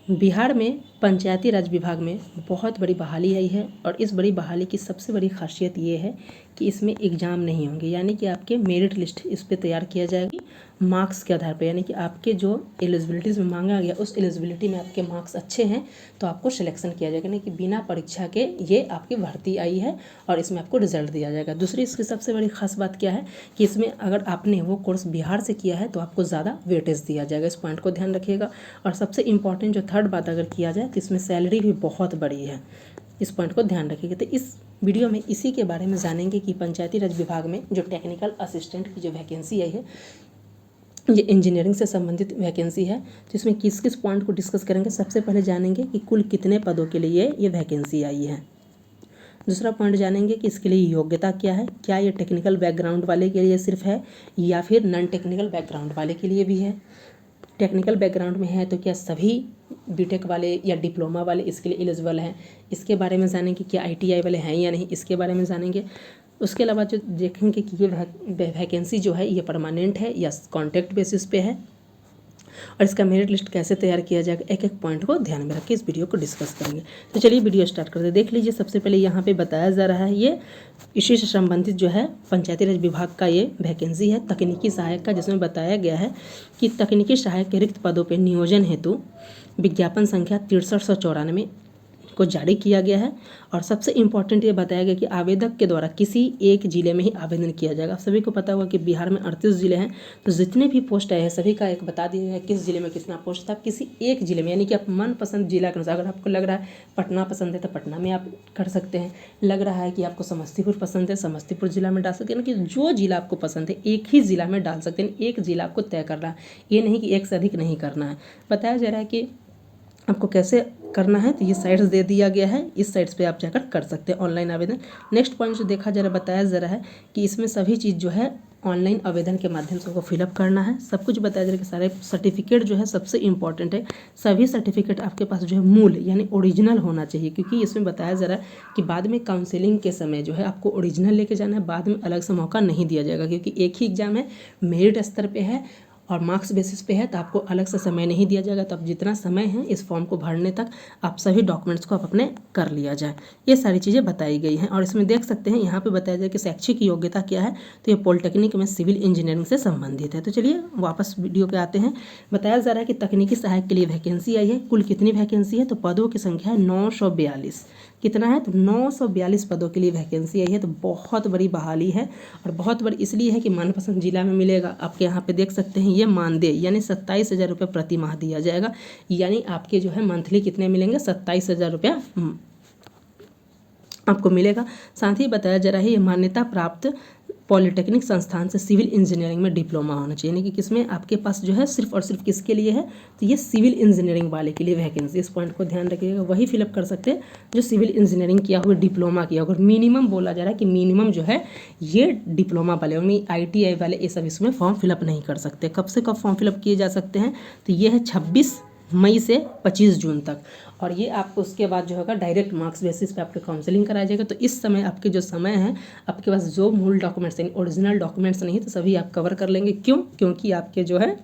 बिहार में पंचायती राज विभाग में बहुत बड़ी बहाली आई है और इस बड़ी बहाली की सबसे बड़ी खासियत ये है कि इसमें एग्ज़ाम नहीं होंगे, यानी कि आपके मेरिट लिस्ट इस पे तैयार किया जाएगी मार्क्स के आधार पर। यानी कि आपके जो एलिजिबिलिटीज़ में मांगा गया उस एलिजिबिलिटी में आपके मार्क्स अच्छे हैं तो आपको सिलेक्शन किया जाएगा, यानी कि बिना परीक्षा के ये आपकी भर्ती आई है और इसमें आपको रिजल्ट दिया जाएगा। दूसरी इसकी सबसे बड़ी खास बात क्या है कि इसमें अगर आपने वो कोर्स बिहार से किया है तो आपको ज़्यादा वेटेज दिया जाएगा, इस पॉइंट को ध्यान रखिएगा। और सबसे इम्पॉर्टेंट जो थर्ड बात अगर किया जाए तो इसमें सैलरी भी बहुत बड़ी है, इस पॉइंट को ध्यान रखिएगा। तो इस वीडियो में इसी के बारे में जानेंगे कि पंचायती राज विभाग में जो टेक्निकल असिस्टेंट की जो वैकेंसी आई है ये इंजीनियरिंग से संबंधित वैकेंसी है, तो इसमें किस किस पॉइंट को डिस्कस करेंगे। सबसे पहले जानेंगे कि कुल कितने पदों के लिए ये वैकेंसी आई है। दूसरा पॉइंट जानेंगे कि इसके लिए योग्यता क्या है, क्या ये टेक्निकल बैकग्राउंड वाले के लिए सिर्फ है या फिर नॉन टेक्निकल बैकग्राउंड वाले के लिए भी है। टेक्निकल बैकग्राउंड में है तो क्या सभी बीटेक वाले या डिप्लोमा वाले इसके लिए एलिजिबल हैं, इसके बारे में जानेंगे। क्या आईटीआई वाले हैं या नहीं, इसके बारे में जानेंगे। उसके अलावा जो देखेंगे कि ये वैकेंसी जो है ये परमानेंट है या कॉन्ट्रैक्ट बेसिस पे है और इसका मेरिट लिस्ट कैसे तैयार किया जाएगा, एक एक पॉइंट को ध्यान में रख के इस वीडियो को डिस्कस करेंगे। तो चलिए वीडियो स्टार्ट करते हैं। देख लीजिए, सबसे पहले यहाँ पे बताया जा रहा है ये इसी से संबंधित जो है पंचायती राज विभाग का ये वैकेंसी है तकनीकी सहायक का, जिसमें बताया गया है कि तकनीकी सहायक के रिक्त पदों पर नियोजन हेतु विज्ञापन संख्या 6394 को जारी किया गया है। और सबसे इम्पॉर्टेंट ये बताया गया कि आवेदक के द्वारा किसी एक जिले में ही आवेदन किया जाएगा। सभी को पता होगा कि बिहार में 38 जिले हैं, तो जितने भी पोस्ट आए हैं सभी का एक बता दिया गया किस जिले में कितना पोस्ट था, किसी एक जिले में। यानी कि आप मनपसंद जिला के अनुसार, अगर आपको लग रहा है पटना पसंद है तो पटना में आप कर सकते हैं, लग रहा है कि आपको समस्तीपुर पसंद है समस्तीपुर जिला में डाल सकते हैं। यानी कि जो जिला आपको पसंद है एक ही जिला में डाल सकते हैं, एक जिला आपको तय करना है, ये नहीं कि एक से अधिक नहीं करना है। बताया जा रहा है कि आपको कैसे करना है, तो ये साइट्स दे दिया गया है, इस साइट्स पे आप जाकर कर सकते हैं ऑनलाइन आवेदन। नेक्स्ट पॉइंट जो देखा जा रहा बताया जा रहा है कि इसमें सभी चीज़ जो है ऑनलाइन आवेदन के माध्यम से उसको फिलअप करना है। सब कुछ बताया जा रहा है कि सारे सर्टिफिकेट जो है सबसे इंपॉर्टेंट है, सभी सर्टिफिकेट आपके पास जो है मूल यानी ओरिजिनल होना चाहिए, क्योंकि इसमें बताया जा रहा है कि बाद में काउंसलिंग के समय जो है आपको ओरिजिनल लेके जाना है, बाद में अलग से मौका नहीं दिया जाएगा, क्योंकि एक ही एग्जाम है, मेरिट स्तर पर है और मार्क्स बेसिस पे है, तो आपको अलग से समय नहीं दिया जाएगा। तो अब जितना समय है इस फॉर्म को भरने तक आप सभी डॉक्यूमेंट्स को आप अपने कर लिया जाए, ये सारी चीज़ें बताई गई हैं। और इसमें देख सकते हैं यहाँ पे बताया जाए कि शैक्षिक योग्यता क्या है, तो ये पॉलिटेक्निक में सिविल इंजीनियरिंग से संबंधित है। तो चलिए वापस वीडियो पे आते हैं। बताया जा रहा है कि तकनीकी सहायक के लिए वैकेंसी आई है। कुल कितनी वैकेंसी है, तो पदों की संख्या है 942। कितना है, तो 942 पदों के लिए वैकेंसी आई है। तो बहुत बड़ी बहाली है और बहुत बड़ी इसलिए है कि मनपसंद जिला में मिलेगा। आपके यहाँ पे देख सकते हैं ये मानदेय यानी 27,000 रुपये प्रति माह दिया जाएगा, यानी आपके जो है मंथली कितने मिलेंगे, 27,000 रुपया आपको मिलेगा। साथ ही बताया जा रहा है ये मान्यता प्राप्त पॉलिटेक्निक संस्थान से सिविल इंजीनियरिंग में डिप्लोमा होना चाहिए, यानी कि किसमें आपके पास जो है सिर्फ और सिर्फ किसके लिए है, तो ये सिविल इंजीनियरिंग वाले के लिए वैकेंसी। इस पॉइंट को ध्यान रखिएगा, वही फिलअप कर सकते हैं जो सिविल इंजीनियरिंग किया हुआ, डिप्लोमा किया होगा। मिनिमम बोला जा रहा है कि मिनिमम जो है ये डिप्लोमा वाले यानी ITI वाले ये सब इसमें फॉर्म फिलअप नहीं कर सकते। कब से कब फॉर्म फिलअप किए जा सकते हैं, तो ये है 26 मई से 25 जून तक। और ये आपको उसके बाद जो होगा डायरेक्ट मार्क्स बेसिस पे आपके काउंसलिंग कराया जाएगा। तो इस समय आपके जो समय है आपके पास जो मूल डॉक्यूमेंट्स यानी ओरिजिनल डॉक्यूमेंट्स नहीं तो सभी आप कवर कर लेंगे। क्यों, क्योंकि आपके जो है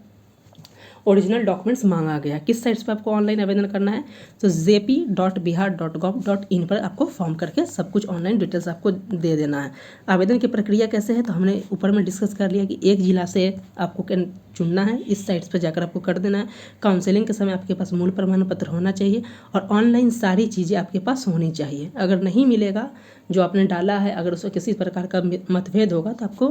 ओरिजिनल डॉक्यूमेंट्स मांगा गया। किस साइट्स पे आपको ऑनलाइन आवेदन करना है, तो jp.bihar.gov.in पर आपको फॉर्म करके सब कुछ ऑनलाइन डिटेल्स आपको दे देना है। आवेदन की प्रक्रिया कैसे है, तो हमने ऊपर में डिस्कस कर लिया कि एक जिला से आपको चुनना है, इस साइट्स पर जाकर आपको कर देना है। काउंसलिंग के समय आपके पास मूल प्रमाण पत्र होना चाहिए और ऑनलाइन सारी चीज़ें आपके पास होनी चाहिए। अगर नहीं मिलेगा जो आपने डाला है, अगर उसमें किसी प्रकार का मतभेद होगा तो आपको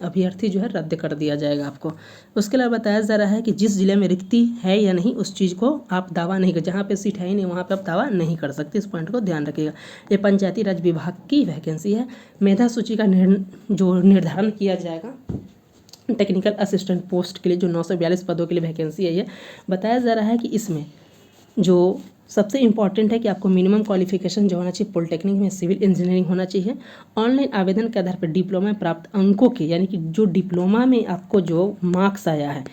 अभ्यर्थी जो है रद्द कर दिया जाएगा आपको। उसके अलावा बताया जा रहा है कि जिस जिले में रिक्ति है या नहीं उस चीज़ को आप दावा नहीं कर, जहाँ पे सीट है ही नहीं वहाँ पे आप दावा नहीं कर सकते। इस पॉइंट को ध्यान रखिएगा। ये पंचायती राज विभाग की वैकेंसी है। मेधा सूची का जो निर्धारण किया जाएगा टेक्निकल असिस्टेंट पोस्ट के लिए जो 942 पदों के लिए वैकेंसी आई है। बताया जा रहा है कि इसमें जो सबसे इम्पॉर्टेंट है कि आपको मिनिमम क्वालिफिकेशन जो होना चाहिए पॉलिटेक्निक में सिविल इंजीनियरिंग होना चाहिए। ऑनलाइन आवेदन के आधार पर डिप्लोमा में प्राप्त अंकों के यानी कि जो डिप्लोमा में आपको जो मार्क्स आया है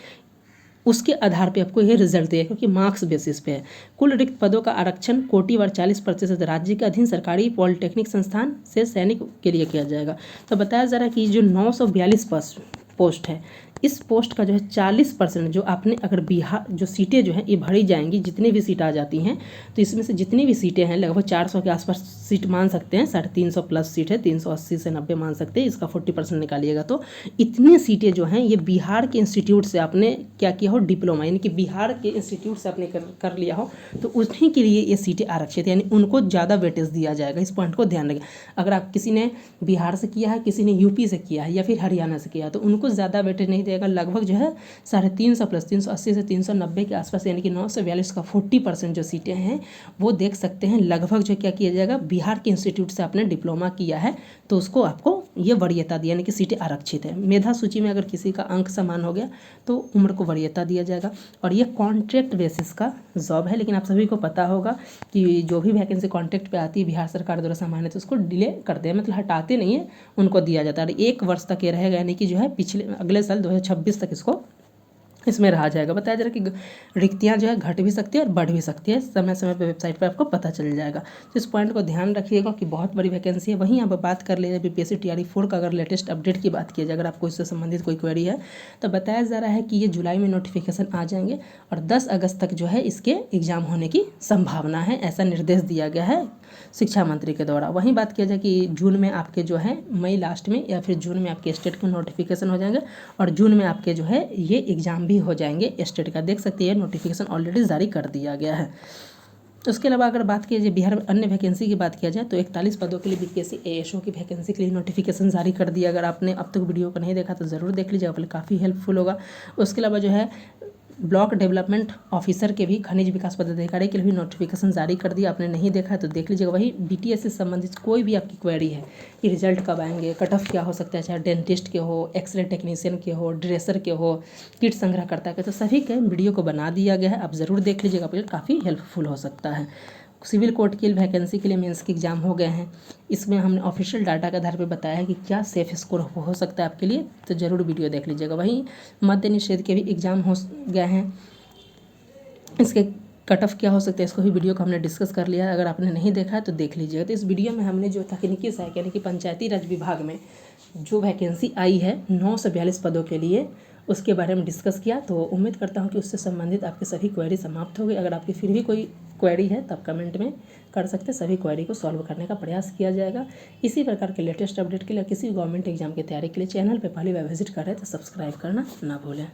उसके आधार पे आपको ये रिजल्ट दिया, क्योंकि मार्क्स बेसिस पे है। कुल रिक्त पदों का आरक्षण कोटिवार 40% राज्य के अधीन सरकारी पॉलिटेक्निक संस्थान से सैनिक के लिए किया जाएगा। तो बताया जा रहा है कि जो 942 पोस्ट है इस पोस्ट का जो है 40% जो आपने अगर बिहार जो सीटें जो हैं ये भरी जाएंगी, जितनी भी सीट आ जाती हैं तो इसमें से जितनी भी सीटें हैं लगभग 400 के आसपास सीट मान सकते हैं, 350 प्लस सीट है, 380 से 90 मान सकते हैं, इसका 40% निकालिएगा तो इतनी सीटें जो हैं ये बिहार के इंस्टीट्यूट से आपने क्या किया हो, डिप्लोमा, यानी कि बिहार के इंस्टीट्यूट से आपने कर लिया हो, तो उन्हीं के लिए ये सीटें आरक्षित, यानी उनको ज़्यादा वेटेज दिया जाएगा। इस पॉइंट को ध्यान रखें। अगर आप किसी ने बिहार से किया है, किसी ने यूपी से किया है या फिर हरियाणा से किया है तो उनको ज़्यादा वेटेज नहीं देगा। लगभग जो है 350 प्लस 380 से 390 के आसपास, यानी कि 942 का 40% जो सीटें हैं वो देख सकते हैं। लगभग जो क्या किया जाएगा, बिहार के इंस्टीट्यूट से आपने डिप्लोमा किया है तो उसको आपको ये वरीयता दी, यानी कि सीटें आरक्षित है। मेधा सूची में अगर किसी का अंक समान हो गया तो उम्र को वरीयता दिया जाएगा। और ये कॉन्ट्रैक्ट बेसिस का जॉब है, लेकिन आप सभी को पता होगा कि जो भी वैकेंसी कॉन्ट्रैक्ट पे आती है बिहार सरकार द्वारा सामान्य तो उसको डिले करते हैं, मतलब हटाते नहीं है, उनको दिया जाता है। 1 वर्ष तक ये रहेगा, यानी कि जो है अगले साल 2026 तक इसमें रहा जाएगा। बताया जा रहा है कि रिक्तियाँ जो है घट भी सकती है और बढ़ भी सकती है, समय समय पर वेबसाइट पर आपको पता चल जाएगा। तो इस पॉइंट को ध्यान रखिएगा कि बहुत बड़ी वैकेंसी है। वहीं अब बात कर लीजिए बीपीएससी टीआरई 4 का अगर लेटेस्ट अपडेट की बात की जाए, अगर आपको इससे संबंधित कोई क्वेरी है तो बताया जा रहा है कि ये जुलाई में नोटिफिकेशन आ जाएंगे और 10 अगस्त तक जो है इसके एग्ज़ाम होने की संभावना है, ऐसा निर्देश दिया गया है शिक्षा मंत्री के द्वारा। वहीं बात किया जाए कि जून में आपके जो है मई लास्ट में या फिर जून में आपके स्टेट के नोटिफिकेशन हो जाएंगे और जून में आपके जो है ये एग्ज़ाम भी हो जाएंगे स्टेट का। देख सकते हैं नोटिफिकेशन ऑलरेडी जारी कर दिया गया है। उसके अलावा अगर बात की जाए बिहार में अन्य वैकेंसी की बात किया जाए तो 41 पदों के लिए बीपीएससी एएसओ की वैकेंसी के लिए नोटिफिकेशन जारी कर दिया। अगर आपने अब तक वीडियो को नहीं देखा तो ज़रूर देख लीजिएगा, पहले काफ़ी हेल्पफुल होगा। उसके अलावा जो है ब्लॉक डेवलपमेंट ऑफिसर के भी खनिज विकास पदाधिकारी के लिए भी नोटिफिकेशन जारी कर दिया। आपने नहीं देखा है तो देख लीजिएगा। वही बीटीएस से संबंधित कोई भी आपकी क्वेरी है कि रिजल्ट कब आएंगे, कट ऑफ क्या हो सकता है, चाहे डेंटिस्ट के हो, एक्सरे टेक्नीशियन के हो, ड्रेसर के हो, किट संग्रहकर्ता के, तो सभी के वीडियो को बना दिया गया है, आप ज़रूर देख लीजिएगा, आपके लिए काफ़ी हेल्पफुल हो सकता है। सिविल कोर्ट की वैकेंसी के लिए मेंस के एग्जाम हो गए हैं, इसमें हमने ऑफिशियल डाटा के आधार पर बताया है कि क्या सेफ स्कोर हो सकता है आपके लिए, तो ज़रूर वीडियो देख लीजिएगा। वहीं मद्य निषेध के भी एग्ज़ाम हो गए हैं, इसके कट ऑफ क्या हो सकता है इसको भी वीडियो को हमने डिस्कस कर लिया है। अगर आपने नहीं देखा है तो देख लीजिएगा। तो इस वीडियो में हमने जो तकनीकी सहायक यानी कि पंचायती राज विभाग में जो वैकेंसी आई है 942 पदों के लिए, उसके बारे में डिस्कस किया। तो उम्मीद करता हूं कि उससे संबंधित आपकी सभी क्वेरी समाप्त हो गई। अगर आपकी फिर भी कोई क्वेरी है तब कमेंट में कर सकते हैं, सभी क्वेरी को सॉल्व करने का प्रयास किया जाएगा। इसी प्रकार के लेटेस्ट अपडेट के लिए किसी भी गवर्नमेंट एग्जाम की तैयारी के लिए चैनल पर पहली बार विजिट कर रहे हैं तो सब्सक्राइब करना ना भूलें।